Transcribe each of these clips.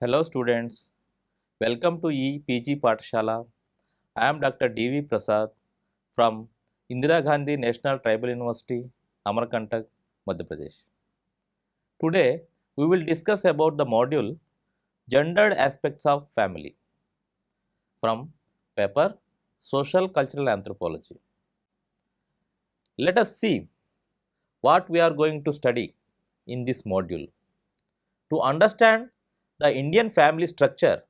Hello students, welcome to EPG Pathshala. I am Dr. D.V. Prasad from Indira Gandhi National Tribal University, Amarkantak, Madhya Pradesh. Today we will discuss about the module Gendered Aspects of Family from paper Social Cultural Anthropology. Let us see what we are going to study in this module. To understand the Indian family structure,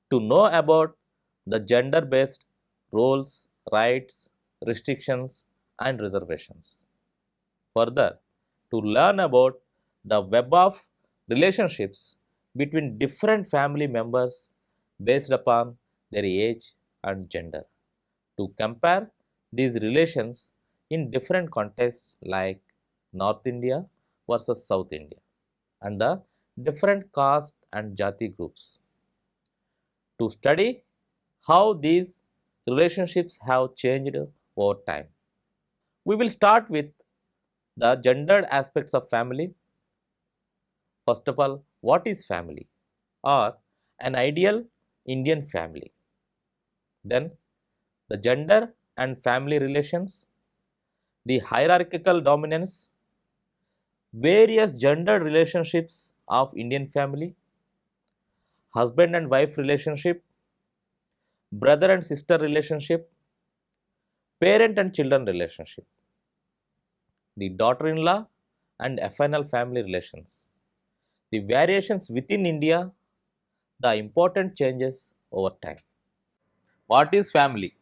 to know about the gender based roles, rights, restrictions, and reservations. Further, to learn about the web of relationships between different family members based upon their age and gender. To compare these relations in different contexts like North India versus South India and the different caste and jati groups. To study how these relationships have changed over time. We will start with the gendered aspects of family. First of all, what is family or an ideal Indian family? Then, the gender and family relations, the hierarchical dominance, various gendered relationships of Indian family, husband and wife relationship, brother and sister relationship, parent and children relationship, the daughter-in-law and affinal family relations, the variations within India, the important changes over time. What is family?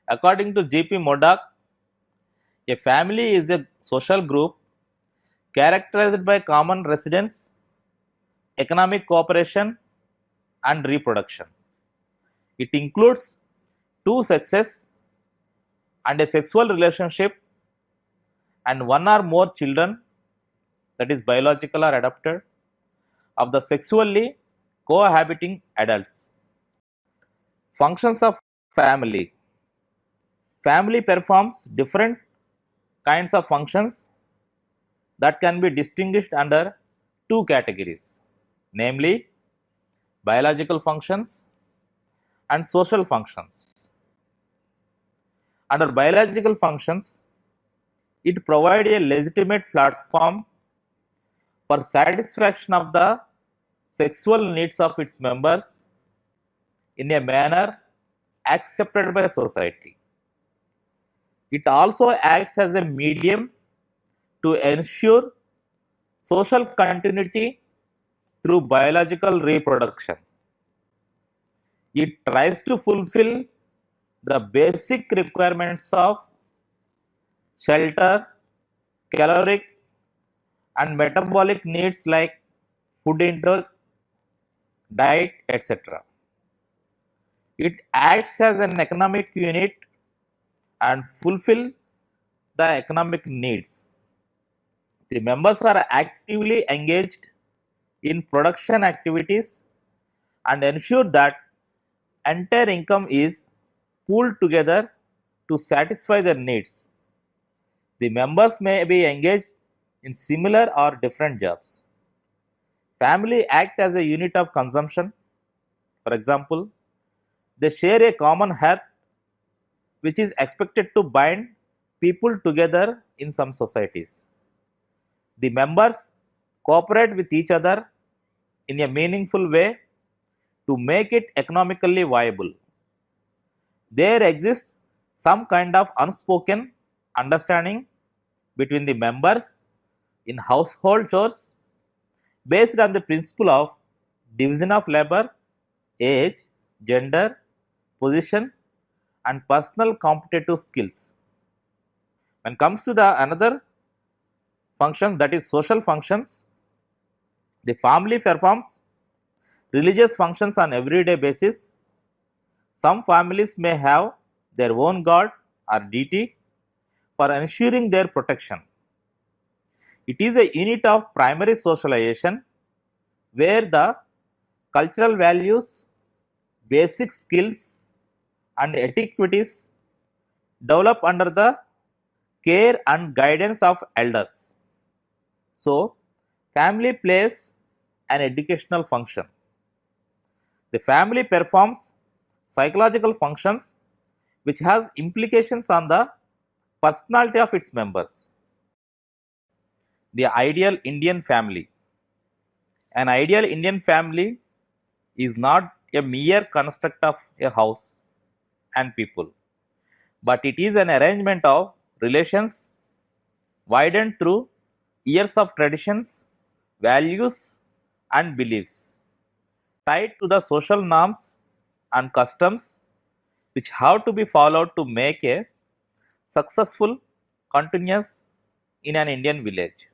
According to G.P. Modak, a family is a social group characterized by common residence, economic cooperation, and reproduction. It includes two sexes and a sexual relationship and one or more children, that is biological or adopted, of the sexually cohabiting adults. Functions of family. Family performs different kinds of functions that can be distinguished under two categories, namely biological functions and social functions. Under biological functions, it provides a legitimate platform for satisfaction of the sexual needs of its members in a manner accepted by society. It also acts as a medium to ensure social continuity through biological reproduction. It tries to fulfill the basic requirements of shelter, caloric, and metabolic needs like food intake, diet, etc. It acts as an economic unit and fulfill the economic needs. The members are actively engaged in production activities and ensure that entire income is pooled together to satisfy their needs. The members may be engaged in similar or different jobs. Family act as a unit of consumption. For example, they share a common hearth which is expected to bind people together in some societies. The members cooperate with each other in a meaningful way to make it economically viable. There exists some kind of unspoken understanding between the members in household chores based on the principle of division of labor, age, gender, position, and personal competitive skills. When comes to the another function, that is social functions, the family performs religious functions on everyday basis. Some families may have their own god or deity for ensuring their protection. It is a unit of primary socialization where the cultural values, basic skills, and etiquettes develop under the care and guidance of elders. So, family plays an educational function. The family performs psychological functions which has implications on the personality of its members. The ideal Indian family. An ideal Indian family is not a mere construct of a house and people, but it is an arrangement of relations widened through years of traditions, values, and beliefs, tied to the social norms and customs which have to be followed to make a successful continuous in an Indian village.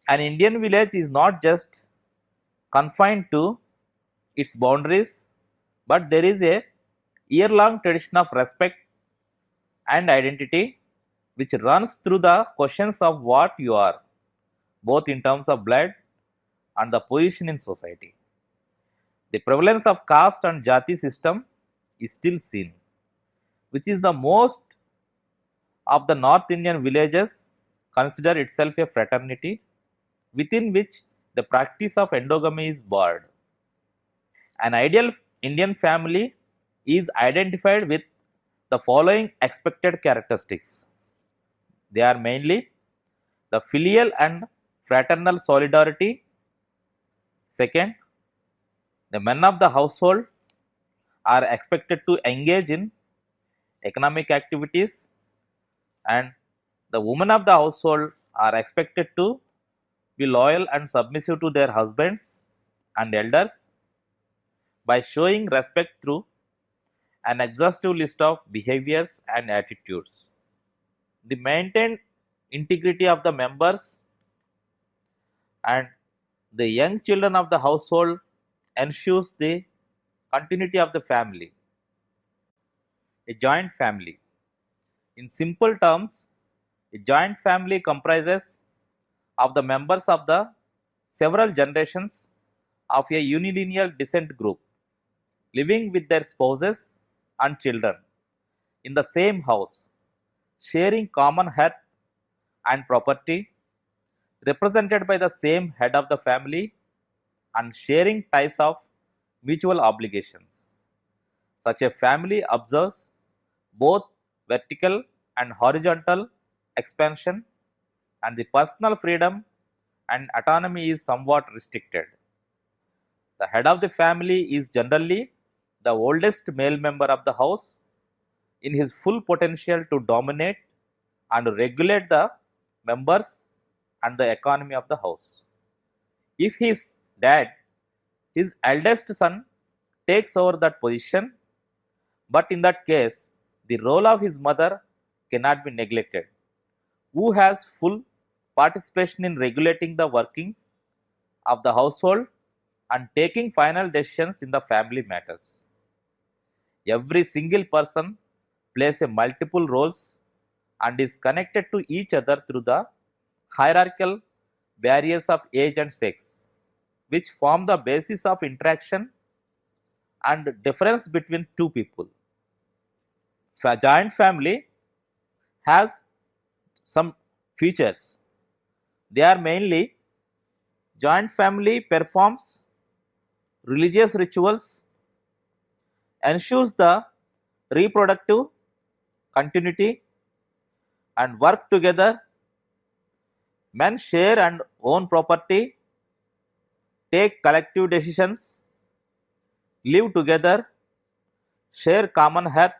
An Indian village is not just confined to its boundaries, but there is a year-long tradition of respect and identity which runs through the questions of what you are, both in terms of blood and the position in society. The prevalence of caste and jati system is still seen, which is the most of the North Indian villages consider itself a fraternity within which the practice of endogamy is barred. An ideal Indian family is identified with the following expected characteristics. They are mainly the filial and fraternal solidarity. Second, the men of the household are expected to engage in economic activities, and the women of the household are expected to be loyal and submissive to their husbands and elders by showing respect through an exhaustive list of behaviors and attitudes. The maintained integrity of the members and the young children of the household ensures the continuity of the family. A joint family. In simple terms, a joint family comprises of the members of the several generations of a unilineal descent group living with their spouses and children in the same house, sharing common hearth and property, represented by the same head of the family and sharing ties of mutual obligations. Such a family observes both vertical and horizontal expansion, and the personal freedom and autonomy is somewhat restricted. The head of the family is generally the oldest male member of the house in his full potential to dominate and regulate the members and the economy of the house. If he is dead, his eldest son takes over that position, but in that case, the role of his mother cannot be neglected, who has full participation in regulating the working of the household and taking final decisions in the family matters. Every single person plays a multiple roles and is connected to each other through the hierarchical barriers of age and sex, which form the basis of interaction and difference between two people. A joint family has some features. They are mainly joint family performs religious rituals, ensures the reproductive continuity, and work together. Men share and own property, take collective decisions, live together, share common hearth,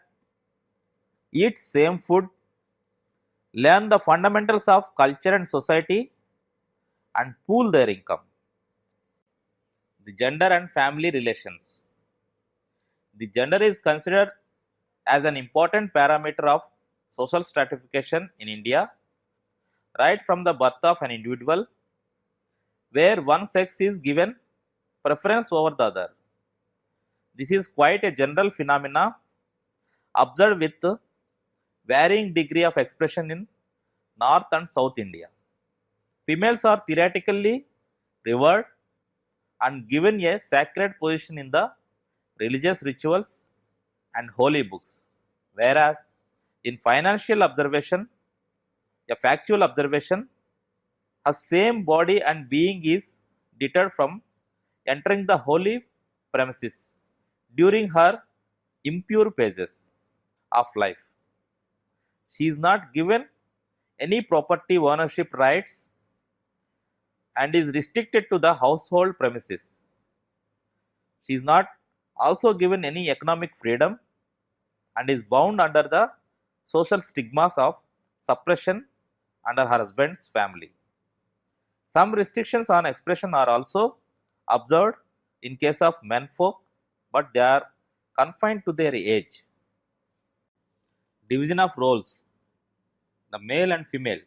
eat same food, learn the fundamentals of culture and society, and pool their income. The gender and family relations. The gender is considered as an important parameter of social stratification in India, right from the birth of an individual, where one sex is given preference over the other. This is quite a general phenomena observed with varying degree of expression in North and South India. Females are theoretically revered and given a sacred position in the religious rituals and holy books, whereas in financial observation, a factual observation, her same body and being is deterred from entering the holy premises during her impure phases of life. She is not given any property ownership rights and is restricted to the household premises. She is not also given any economic freedom and is bound under the social stigmas of suppression under her husband's family. Some restrictions on expression are also observed in case of menfolk, but they are confined to their age. Division of roles, the male and female.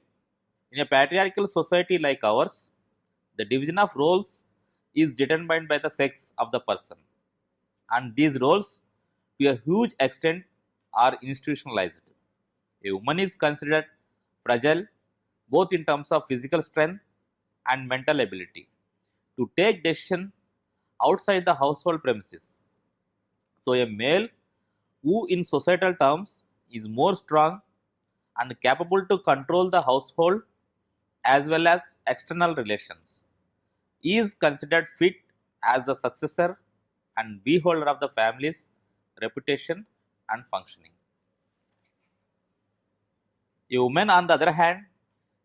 In a patriarchal society like ours, the division of roles is determined by the sex of the person, and these roles, to a huge extent, are institutionalized. A woman is considered fragile both in terms of physical strength and mental ability to take decision outside the household premises. So, a male who, in societal terms, is more strong and capable to control the household as well as external relations, is considered fit as the successor and beholder of the family's reputation and functioning. A woman, on the other hand,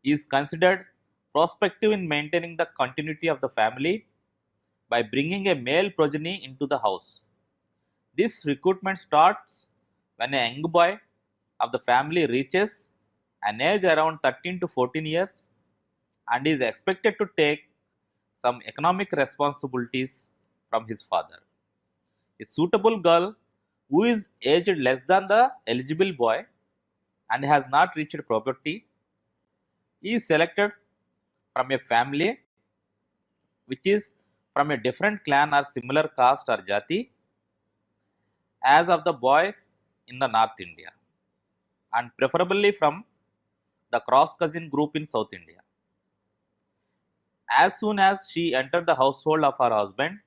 is considered prospective in maintaining the continuity of the family by bringing a male progeny into the house. This recruitment starts when a young boy of the family reaches an age around 13 to 14 years and is expected to take some economic responsibilities from his father. A suitable girl who is aged less than the eligible boy and has not reached puberty is selected from a family which is from a different clan or similar caste or jati as of the boys in the North India, and preferably from the cross cousin group in South India. As soon as she entered the household of her husband,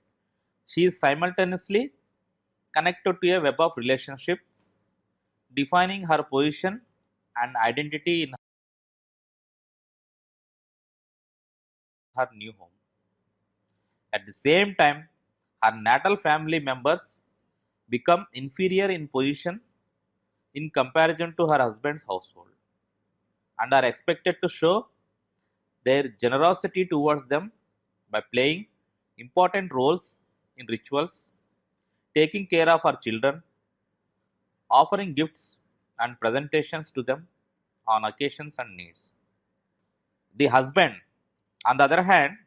she is simultaneously connected to a web of relationships defining her position and identity in her new home. At the same time, her natal family members become inferior in position in comparison to her husband's household and are expected to show their generosity towards them by playing important roles in rituals, taking care of her children, offering gifts and presentations to them on occasions and needs. The husband, on the other hand,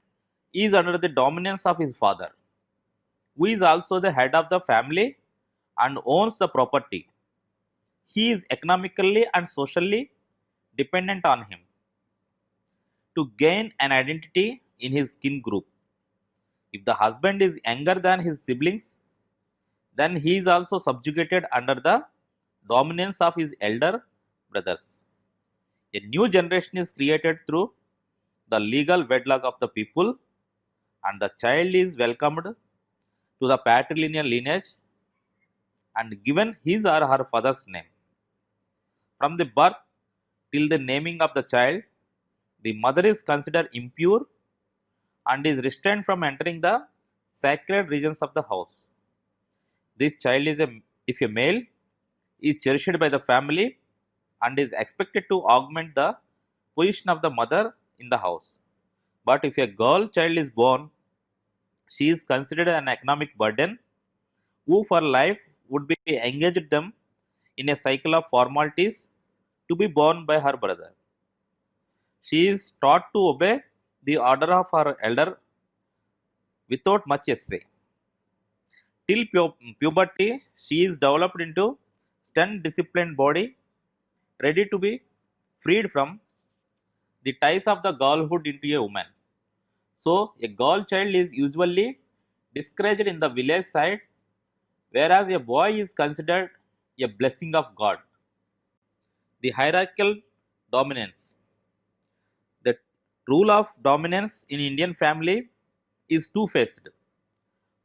is under the dominance of his father, who is also the head of the family and owns the property. He is economically and socially dependent on him to gain an identity in his kin group. If the husband is younger than his siblings, then he is also subjugated under the dominance of his elder brothers. A new generation is created through the legal wedlock of the people, and the child is welcomed to the patrilineal lineage and given his or her father's name. From the birth till the naming of the child, the mother is considered impure and is restrained from entering the sacred regions of the house. This child is if a male, is cherished by the family and is expected to augment the position of the mother in the house. But if a girl child is born, she is considered an economic burden who for life would be engaged them in a cycle of formalities to be borne by her brother. She is taught to obey the order of her elder without much essay. Till puberty, she is developed into stern disciplined body, ready to be freed from the ties of the girlhood into a woman. So, a girl child is usually discouraged in the village side, whereas a boy is considered a blessing of God. The hierarchical dominance. The rule of dominance in Indian family is two-faced.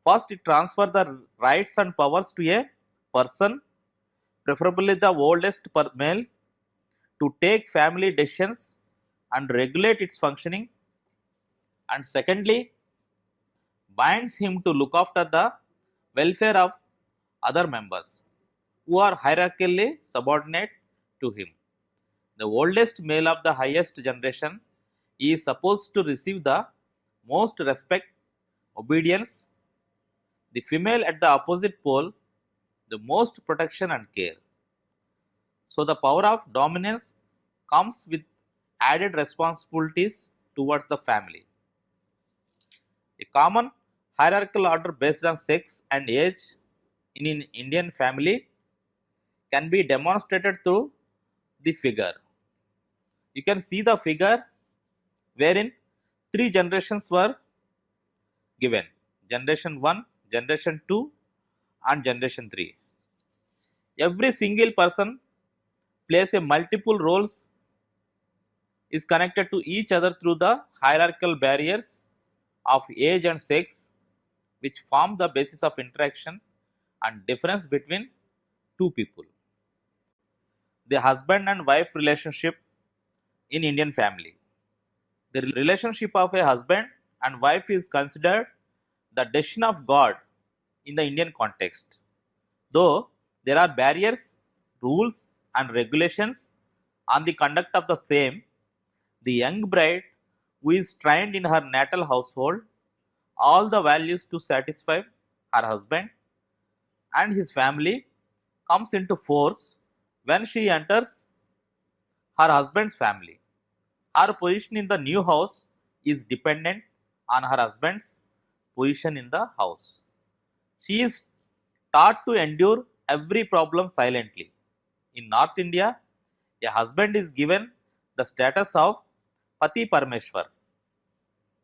First, it transfers the rights and powers to a person, preferably the oldest male, to take family decisions and regulate its functioning. And secondly, binds him to look after the welfare of other members who are hierarchically subordinate to him. The oldest male of the highest generation is supposed to receive the most respect, obedience, the female at the opposite pole the most protection and care. So the power of dominance comes with added responsibilities towards the family. A common hierarchical order based on sex and age in an Indian family can be demonstrated through the figure. You can see the figure wherein three generations were given: generation 1, generation 2 and generation 3. Every single person plays a multiple roles, is connected to each other through the hierarchical barriers of age and sex, which form the basis of interaction and difference between two people. The husband and wife relationship in Indian family. The relationship of a husband and wife is considered the decision of God in the Indian context. Though there are barriers, rules, and regulations on the conduct of the same, the young bride who is trained in her natal household all the values to satisfy her husband and his family comes into force when she enters her husband's family. Her position in the new house is dependent on her husband's position in the house. She is taught to endure every problem silently. In North India, a husband is given the status of Pati Parmeshwar.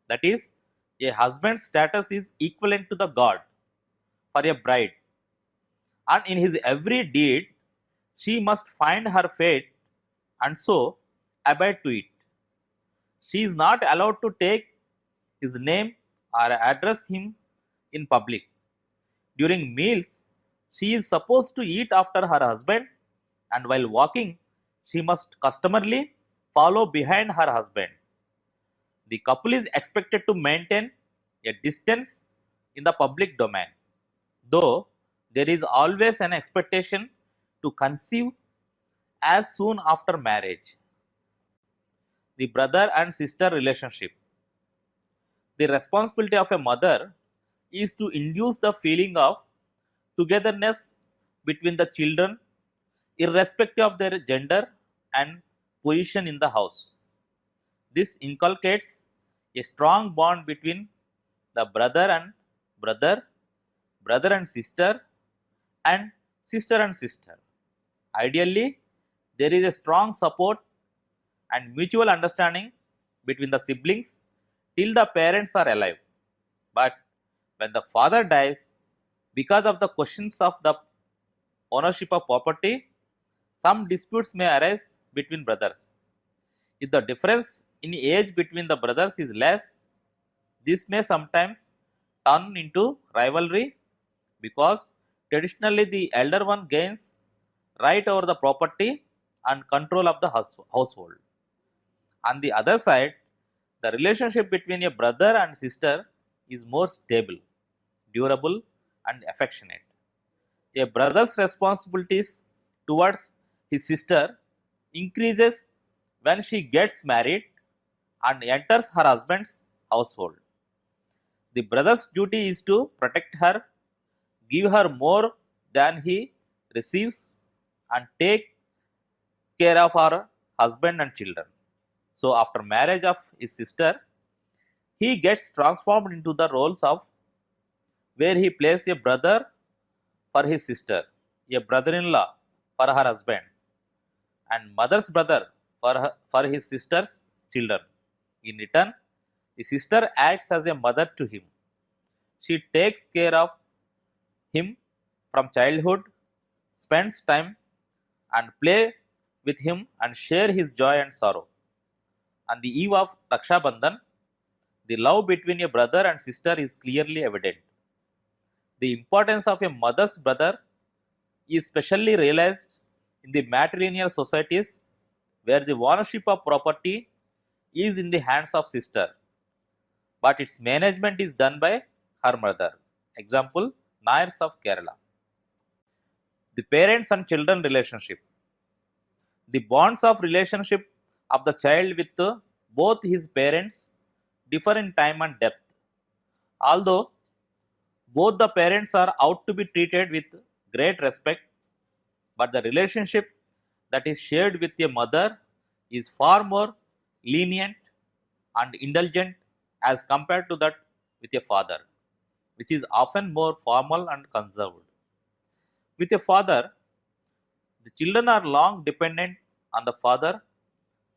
That is, a husband's status is equivalent to the God for a bride, and in his every deed, she must find her fate and so abide to it. She is not allowed to take his name or address him in public. During meals, she is supposed to eat after her husband, and while walking, she must customarily follow behind her husband. The couple is expected to maintain a distance in the public domain, though there is always an expectation to conceive as soon after marriage. The brother and sister relationship. The responsibility of a mother is to induce the feeling of togetherness between the children, irrespective of their gender and position in the house. This inculcates a strong bond between the brother and brother, brother and sister and sister. Ideally, there is a strong support and mutual understanding between the siblings till the parents are alive. But when the father dies, because of the questions of the ownership of property, some disputes may arise between brothers. If the difference in age between the brothers is less, this may sometimes turn into rivalry because traditionally the elder one gains right over the property and control of the household. On the other side, the relationship between a brother and sister is more stable, durable, and affectionate. A brother's responsibilities towards his sister increases when she gets married and enters her husband's household. The brother's duty is to protect her, give her more than he receives, and take care of her husband and children. So, after marriage of his sister, he gets transformed into the roles of where he plays a brother for his sister, a brother-in-law for her husband, and mother's brother for his sister's children. In return, the sister acts as a mother to him. She takes care of him from childhood, spends time and play with him and share his joy and sorrow. On the eve of Raksha Bandhan, the love between a brother and sister is clearly evident. The importance of a mother's brother is specially realized in the matrilineal societies where the ownership of property is in the hands of sister, but its management is done by her mother. Example, Nayars of Kerala. The parents and children relationship. The bonds of relationship of the child with both his parents differ in time and depth. Although both the parents are out to be treated with great respect, but the relationship that is shared with a mother is far more lenient and indulgent as compared to that with a father, which is often more formal and conserved. With a father, the children are long dependent on the father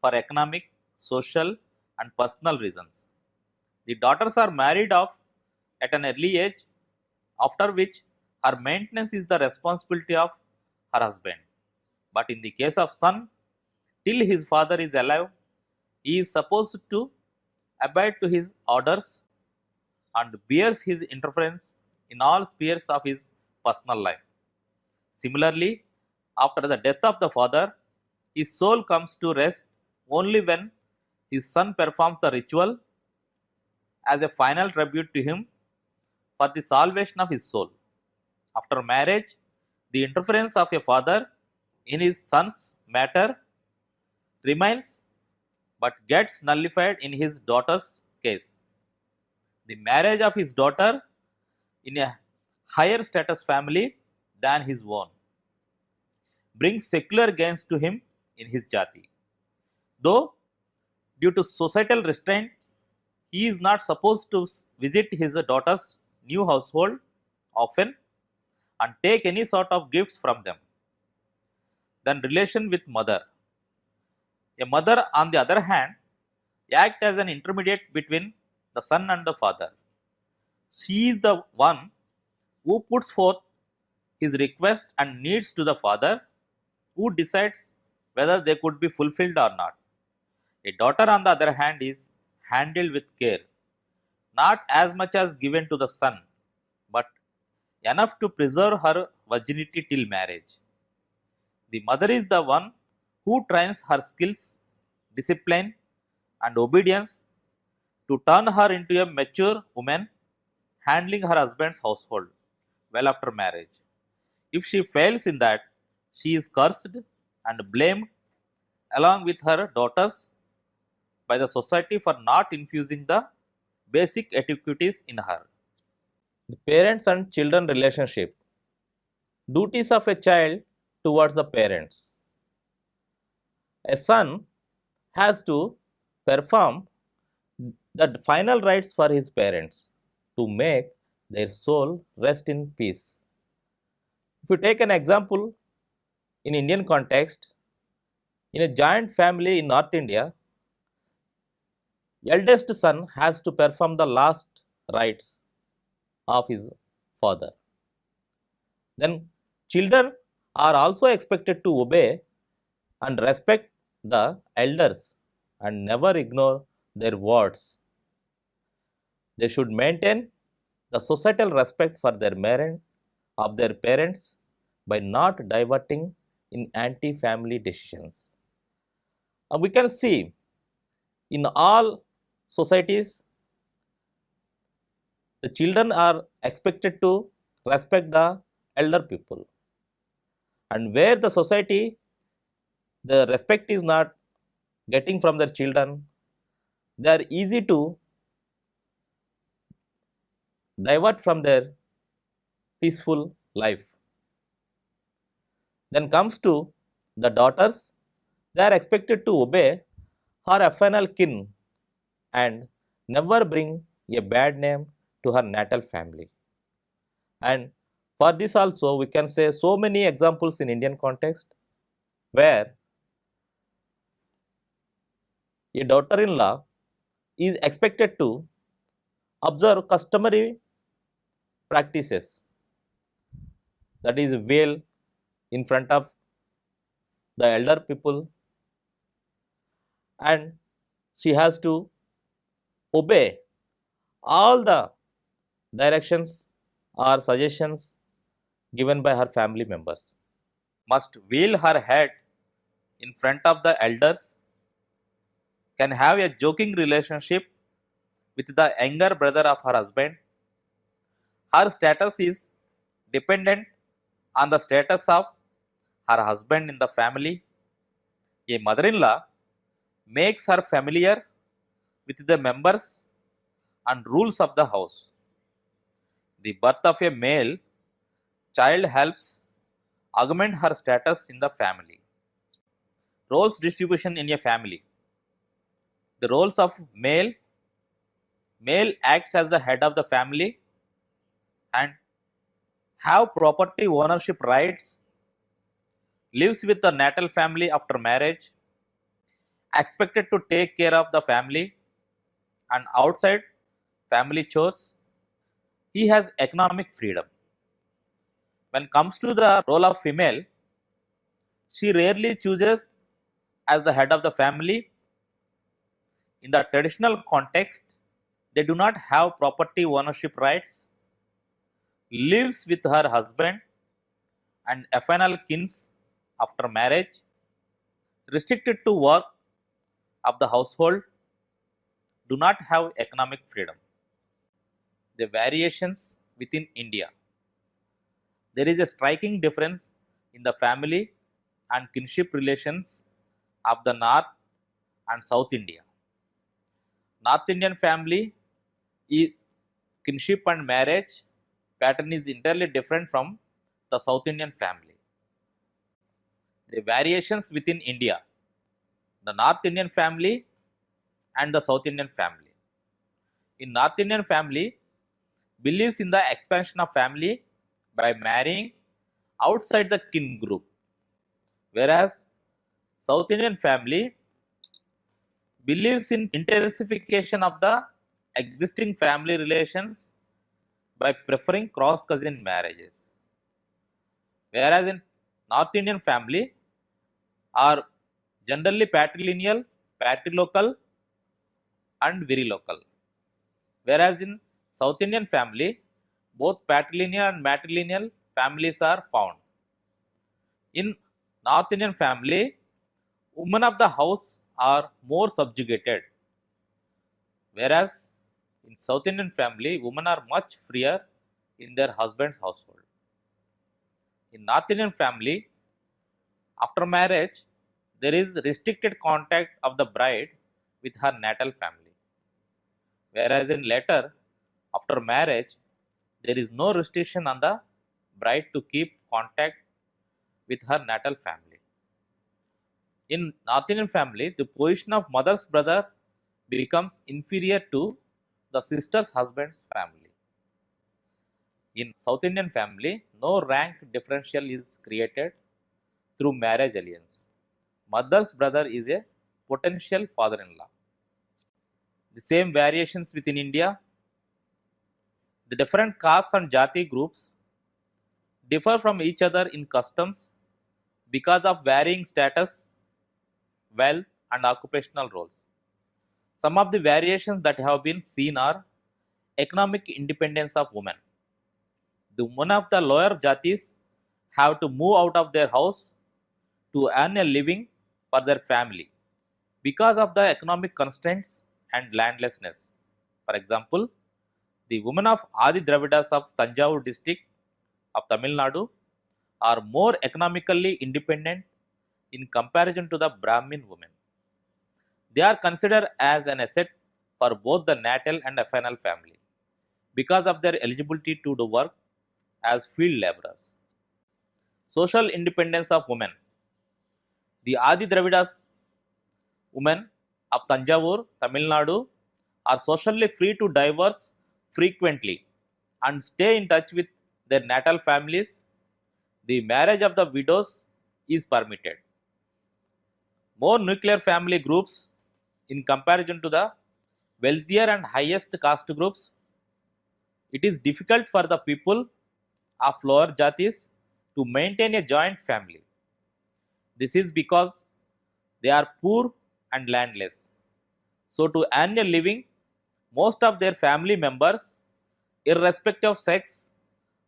for economic, social, and personal reasons. The daughters are married off at an early age, after which her maintenance is the responsibility of her husband. But in the case of son, till his father is alive, he is supposed to abide to his orders and bears his interference in all spheres of his personal life. Similarly, after the death of the father, his soul comes to rest only when his son performs the ritual as a final tribute to him for the salvation of his soul. After marriage, the interference of a father in his son's matter remains but gets nullified in his daughter's case. The marriage of his daughter in a higher status family than his own brings secular gains to him in his jati. Though, due to societal restraints, he is not supposed to visit his daughter's new household often and take any sort of gifts from them. Then, relation with mother. A mother, on the other hand, acts as an intermediate between the son and the father. She is the one who puts forth his request and needs to the father, who decides whether they could be fulfilled or not. A daughter, on the other hand, is handled with care, not as much as given to the son, but enough to preserve her virginity till marriage. The mother is the one who trains her skills, discipline, and obedience to turn her into a mature woman handling her husband's household well after marriage. If she fails in that, she is cursed and blamed along with her daughters by the society for not infusing the basic etiquettes in her. The parents and children relationship. Duties of a child towards the parents. A son has to perform the final rites for his parents to make their soul rest in peace. If you take an example in Indian context, in a joint family in North India, eldest son has to perform the last rites of his father. Then children are also expected to obey and respect the elders and never ignore their words. They should maintain the societal respect for their parents by not diverting in anti-family decisions. We can see in all societies, the children are expected to respect the elder people, and where the society the respect is not getting from their children, they are easy to divert from their peaceful life. Then comes to the daughters, they are expected to obey her affinal kin and never bring a bad name to her natal family. And for this also we can say so many examples in Indian context where a daughter-in-law is expected to observe customary practices, that is veil in front of the elder people, and she has to obey all the directions or suggestions given by her family members. Must veil her head in front of the elders, can have a joking relationship with the younger brother of her husband, Her status is dependent on the status of her husband in the family. A mother-in-law makes her familiar with the members and rules of the house. The birth of a male child helps augment her status in the family. Roles distribution in a family. The roles of male acts as the head of the family and have property ownership rights, lives with the natal family after marriage, expected to take care of the family and outside family chores. He has economic freedom. When comes to the role of female, she rarely chooses as the head of the family. In the traditional context, they do not have property ownership rights, lives with her husband and affinal kins after marriage, restricted to work of the household, do not have economic freedom. The variations within India. There is a striking difference in the family and kinship relations of the North and South India. North Indian family is kinship and marriage pattern is entirely different from the South Indian family. The variations within India, the North Indian family and the South Indian family. In North Indian family, believes in the expansion of family by marrying outside the kin group, whereas South Indian family believes in intensification of the existing family relations by preferring cross cousin marriages, whereas in North Indian family are generally patrilineal, patrilocal and virilocal, whereas in South Indian family both patrilineal and matrilineal families are found. In North Indian family, women of the house are more subjugated, whereas in South Indian family, women are much freer in their husband's household. In North Indian family, after marriage, there is restricted contact of the bride with her natal family, whereas in later, after marriage, there is no restriction on the bride to keep contact with her natal family. In North Indian family, the position of mother's brother becomes inferior to the sister's husband's family. In South Indian family, no rank differential is created through marriage alliance. Mother's brother is a potential father-in-law. The same variations within India. The different castes and jati groups differ from each other in customs because of varying status, wealth, and occupational roles. Some of the variations that have been seen are economic independence of women. The women of the lower jatis have to move out of their house to earn a living for their family because of the economic constraints and landlessness. For example, the women of Adi Dravidas of Tanjavur district of Tamil Nadu are more economically independent in comparison to the Brahmin women. They are considered as an asset for both the natal and affinal family because of their eligibility to do work as field laborers. Social independence of women. The Adi Dravidas women of Tanjavur, Tamil Nadu are socially free to divorce frequently and stay in touch with their natal families. The marriage of the widows is permitted. More nuclear family groups in comparison to the wealthier and highest caste groups. It is difficult for the people of lower jatis to maintain a joint family. This is because they are poor and landless. So, to earn a living, most of their family members, irrespective of sex,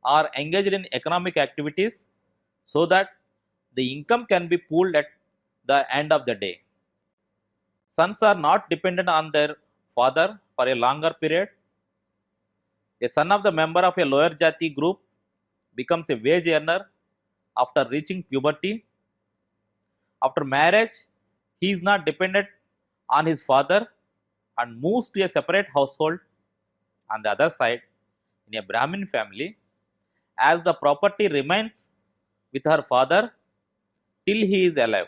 are engaged in economic activities so that the income can be pooled at the end of the day. Sons are not dependent on their father for a longer period. A son of the member of a lower jati group becomes a wage earner after reaching puberty. After marriage, he is not dependent on his father and moves to a separate household. On the other side, in a Brahmin family, as the property remains with her father till he is alive,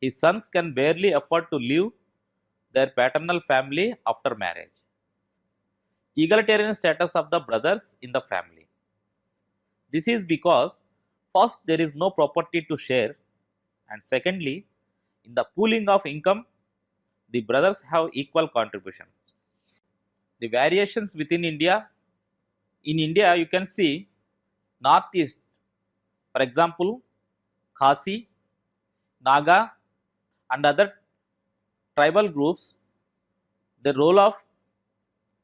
his sons can barely afford to leave their paternal family after marriage. Egalitarian status of the brothers in the family. This is because first there is no property to share, and secondly, in the pooling of income, the brothers have equal contributions. The variations within India. In India, you can see Northeast, for example, Khasi, Naga, and other tribal groups, the role of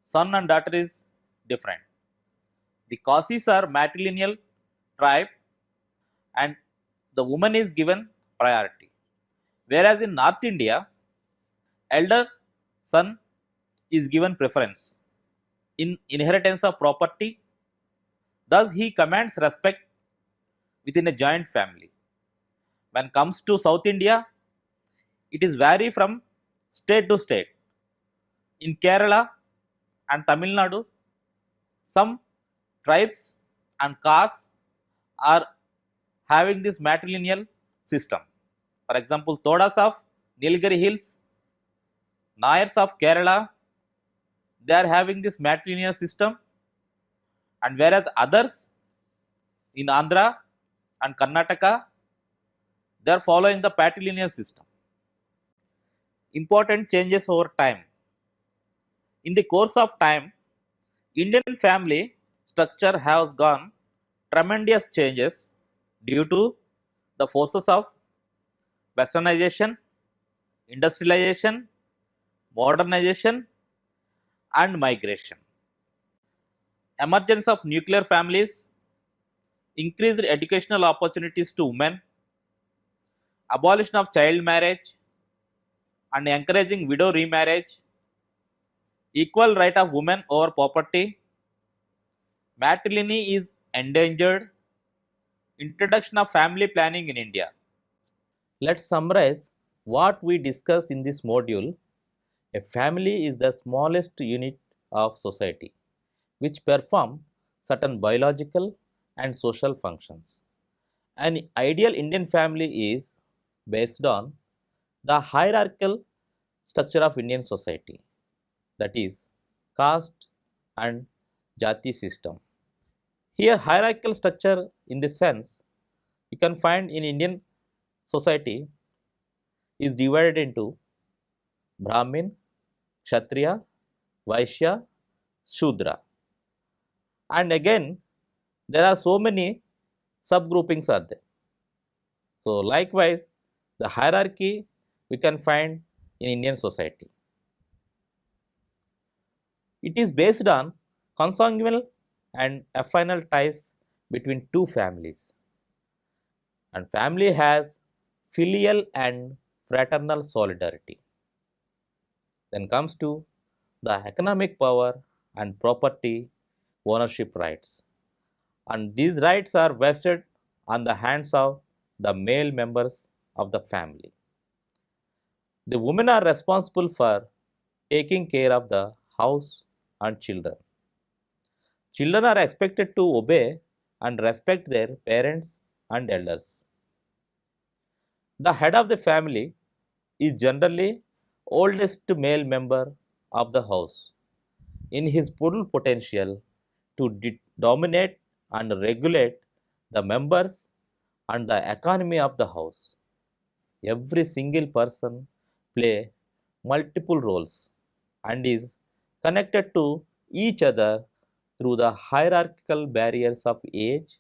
son and daughter is different. The Khasis are matrilineal tribe and the woman is given priority. Whereas in North India, elder son is given preference in inheritance of property. Thus, he commands respect within a joint family. When comes to South India, it is vary from state to state. In Kerala and Tamil Nadu, some tribes and castes are having this matrilineal system. For example, Todas of Nilgiri Hills, Nayars of Kerala, they are having this matrilineal system, and whereas others in Andhra and Karnataka, they are following the patrilineal system. Important changes over time. In the course of time, Indian family structure has gone tremendous changes due to the forces of westernization, industrialization, modernization, and migration. Emergence of nuclear families, increased educational opportunities to women, abolition of child marriage, and encouraging widow remarriage, equal right of women over property, matrimony is endangered, introduction of family planning in India. Let's summarize what we discussed in this module. A family is the smallest unit of society which perform certain biological and social functions. An ideal Indian family is based on the hierarchical structure of Indian society, that is caste and jati system. Here hierarchical structure in this sense you can find in Indian society is divided into Brahmin, Kshatriya, Vaishya, Shudra, and again there are so many subgroupings are there. So likewise the hierarchy we can find in Indian society. It is based on consanguineal and affinal ties between two families, and family has filial and fraternal solidarity. Then comes to the economic power and property ownership rights, and these rights are vested on the hands of the male members of the family. The women are responsible for taking care of the house and children. Children are expected to obey and respect their parents and elders. The head of the family is generally oldest male member of the house in his full potential to dominate and regulate the members and the economy of the house. Every single person play multiple roles and is connected to each other through the hierarchical barriers of age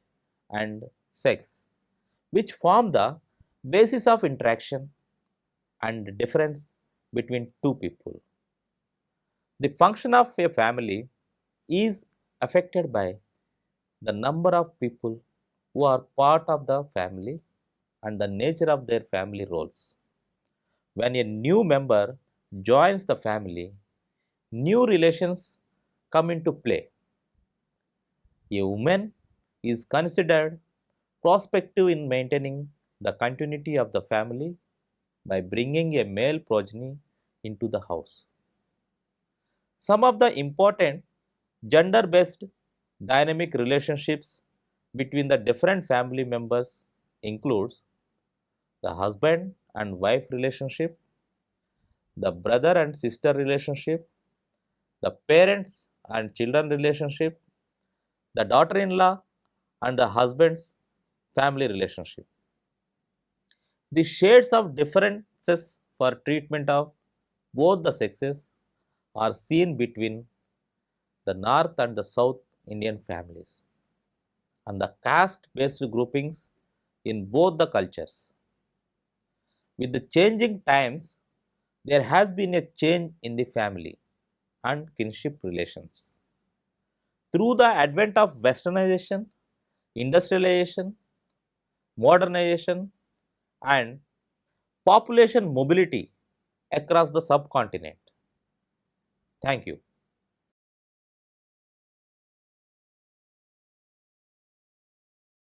and sex, which form the basis of interaction and difference between two people. The function of a family is affected by the number of people who are part of the family and the nature of their family roles. When a new member joins the family, new relations come into play. A woman is considered prospective in maintaining the continuity of the family by bringing a male progeny into the house. Some of the important gender based dynamic relationships between the different family members includes the husband and wife relationship, the brother and sister relationship, the parents and children relationship, the daughter in law and the husband's family relationship. The shades of differences for treatment of both the sexes are seen between the North and the South Indian families and the caste based groupings in both the cultures. With the changing times, there has been a change in the family and kinship relations. Through the advent of westernization, industrialization, modernization, and population mobility across the subcontinent. Thank you.